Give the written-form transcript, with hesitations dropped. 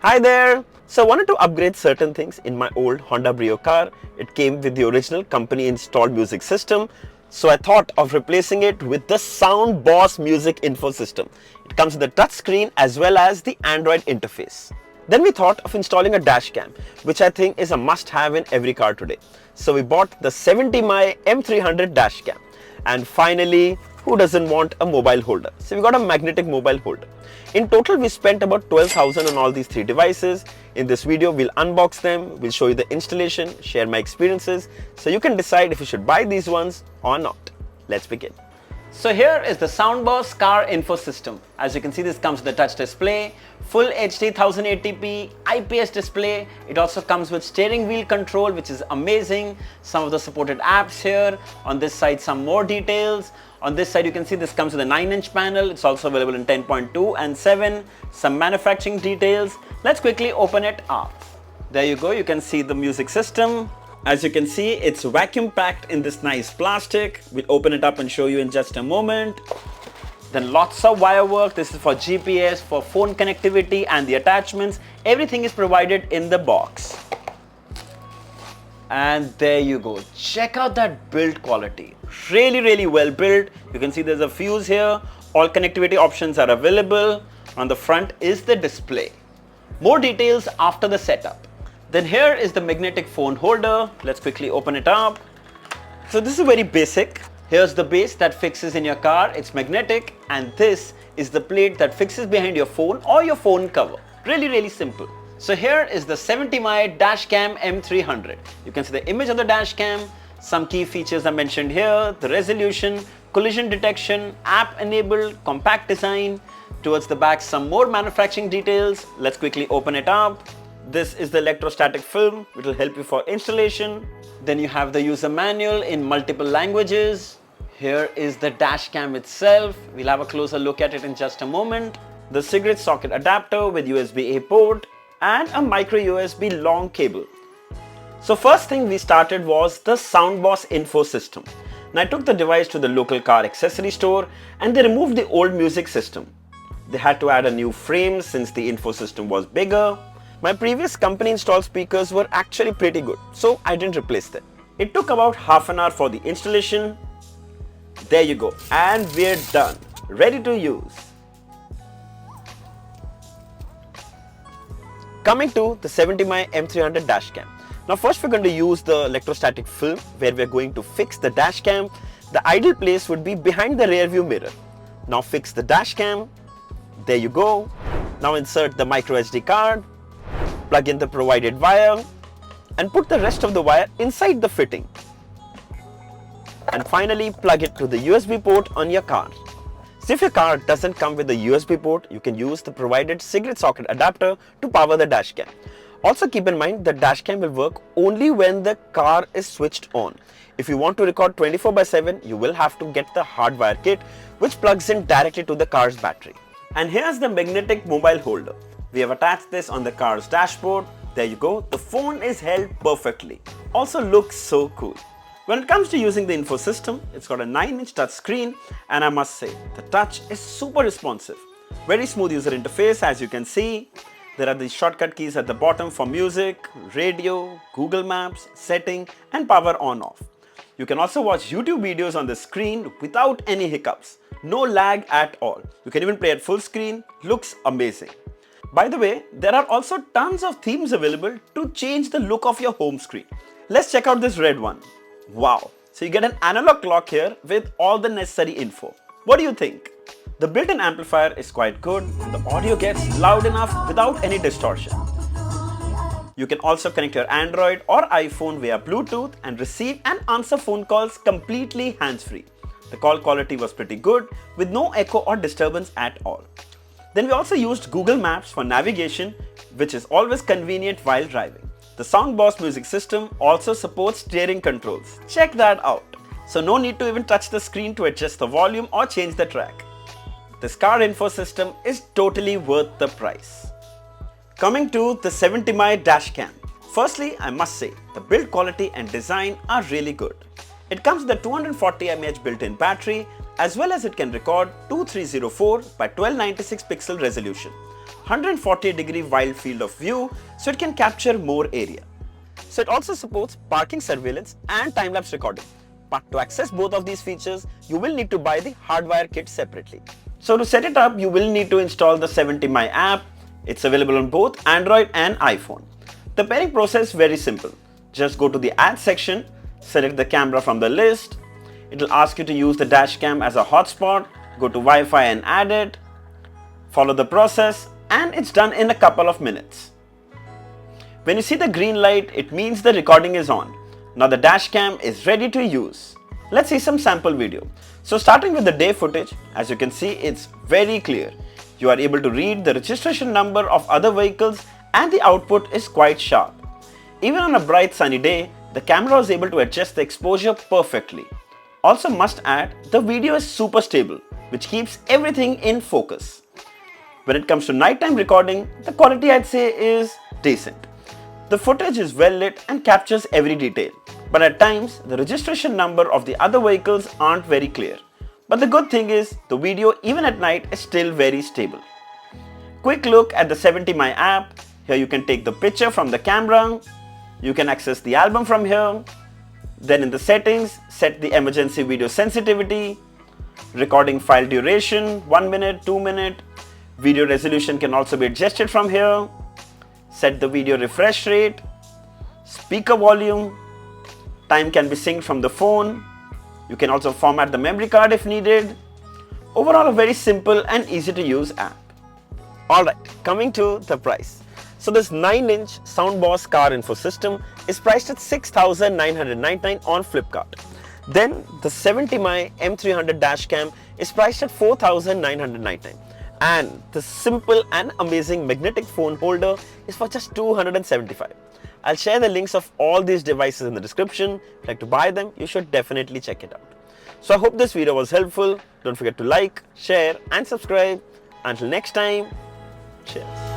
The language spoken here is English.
Hi there! So I wanted to upgrade certain things in my old Honda Brio car. It came with the original company installed music system. So I thought of replacing it with the Sound Boss Music Info System. It comes with a touch screen as well as the Android interface. Then we thought of installing a dash cam, which I think is a must-have in every car today. So we bought the 70mi M300 dash cam. And finally, who doesn't want a mobile holder? So we got a magnetic mobile holder. In total, we spent about 12,000 on all these three devices. In this video, we'll unbox them, we'll show you the installation, share my experiences, so you can decide if you should buy these ones or not. Let's begin. So here is the SoundBoss car info system. As you can see, this comes with a touch display, full HD 1080p IPS display. It also comes with steering wheel control, which is amazing. Some of the supported apps here. On this side, some more details. On this side, you can see this comes with a 9-inch panel. It's also available in 10.2 and 7. Some manufacturing details. Let's quickly open it up. There you go. You can see the music system. As you can see, it's vacuum packed in this nice plastic. We'll open it up and show you in just a moment. Then lots of wire work. This is for GPS, for phone connectivity and the attachments. Everything is provided in the box. And there you go. Check out that build quality. Really well built. You can see there's a fuse here. All connectivity options are available. On the front is the display. More details after the setup. Then here is the magnetic phone holder. Let's quickly open it up. So this is very basic. Here's the base that fixes in your car. It's magnetic, and this is the plate that fixes behind your phone or your phone cover. Really simple. So here is the 70mi Dashcam M300. You can see the image of the dashcam. Some key features are mentioned here. The resolution, collision detection, app enabled, compact design. Towards the back, some more manufacturing details. Let's quickly open it up. This is the electrostatic film, which will help you for installation. Then you have the user manual in multiple languages. Here is the dash cam itself. We'll have a closer look at it in just a moment. The cigarette socket adapter with USB-A port and a micro USB long cable. So first thing we started was the SoundBoss info system. Now I took the device to the local car accessory store and they removed the old music system. They had to add a new frame since the info system was bigger. My previous company installed speakers were actually pretty good, so I didn't replace them. It took about half an hour for the installation. There you go, and we're done, ready to use. Coming to the 70mi M300 dashcam. Now first we're going to use the electrostatic film where we're going to fix the dashcam. The ideal place would be behind the rear view mirror. Now fix the dashcam. There you go. Now insert the micro SD card. Plug in the provided wire and put the rest of the wire inside the fitting. And finally plug it to the USB port on your car. So if your car doesn't come with a USB port, you can use the provided cigarette socket adapter to power the dashcam. Also keep in mind the dashcam will work only when the car is switched on. If you want to record 24/7, you will have to get the hardwire kit which plugs in directly to the car's battery. And here's the magnetic mobile holder. We have attached this on the car's dashboard. There you go. The phone is held perfectly. Also looks so cool. When it comes to using the info system, it's got a 9-inch touch screen, and I must say, the touch is super responsive. Very smooth user interface, as you can see. There are the shortcut keys at the bottom for music, radio, Google Maps, setting, and power on off. You can also watch YouTube videos on the screen without any hiccups. No lag at all. You can even play at full screen. Looks amazing. By the way, there are also tons of themes available to change the look of your home screen. Let's check out this red one. Wow! So you get an analog clock here with all the necessary info. What do you think? The built-in amplifier is quite good. The audio gets loud enough without any distortion. You can also connect your Android or iPhone via Bluetooth and receive and answer phone calls completely hands-free. The call quality was pretty good with no echo or disturbance at all. Then we also used Google Maps for navigation, which is always convenient while driving. The SoundBoss music system also supports steering controls. Check that out. So no need to even touch the screen to adjust the volume or change the track. This car info system is totally worth the price. Coming to the 70mi dashcam. Firstly, I must say, the build quality and design are really good. It comes with a 240 mAh built-in battery, as well as it can record 2304 by 1296 pixel resolution. 140-degree wide field of view so it can capture more area. So it also supports parking surveillance and time-lapse recording. But to access both of these features, you will need to buy the hardwire kit separately. So to set it up, you will need to install the 70My app. It's available on both Android and iPhone. The pairing process is very simple. Just go to the add section, select the camera from the list. It will ask you to use the dash cam as a hotspot. Go to Wi-Fi and add it. Follow the process and it's done in a couple of minutes. When you see the green light, it means the recording is on. Now the dash cam is ready to use. Let's see some sample video. So starting with the day footage, as you can see, it's very clear. You are able to read the registration number of other vehicles and the output is quite sharp. Even on a bright sunny day, the camera is able to adjust the exposure perfectly. Also must add, the video is super stable, which keeps everything in focus. When it comes to nighttime recording, the quality I'd say is decent. The footage is well lit and captures every detail, but at times the registration number of the other vehicles aren't very clear. But the good thing is the video even at night is still very stable. Quick look at the 70My app. Here you can take the picture from the camera. You can access the album from here. Then in the settings, set the emergency video sensitivity, recording file duration 1 minute, 2 minutes. Video resolution can also be adjusted from here. Set the video refresh rate, speaker volume, time can be synced from the phone. You can also format the memory card if needed. Overall, a very simple and easy to use app. Alright, coming to the price. So this 9-inch Soundboss car info system is priced at 6,999 on Flipkart. Then the 70My M300 dashcam is priced at 4,999. And the simple and amazing magnetic phone holder is for just 275. I'll share the links of all these devices in the description. If you'd like to buy them, you should definitely check it out. So I hope this video was helpful. Don't forget to like, share and subscribe. Until next time, cheers.